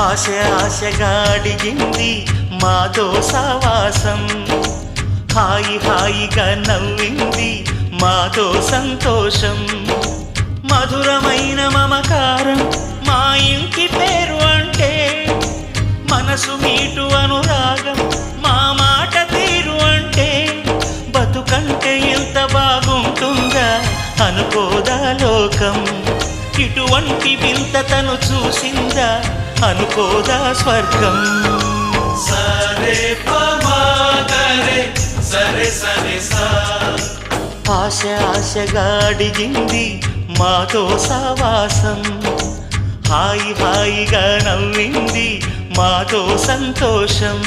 ఆశ ఆశగా అడిగింది మాతో సావాసం, హాయి హాయిగా నవ్వింది మాతో సంతోషం. మధురమైన మమకారం మా ఇంటి పేరు అంటే, మనసు మీటు అనురాగం మా మాట తీరు అంటే, బతుకంటే ఎంత బాగుంటుందా అనుకోదా లోకం, ఇటువంటి వింత తను చూసిందా అనుకోదా స్వర్గం. సరే పమాగరే సరే సరే సా, ఆశ ఆశగా అడిగింది మాతో సావాసం, హాయి హాయిగా నవ్వింది మాతో సంతోషం.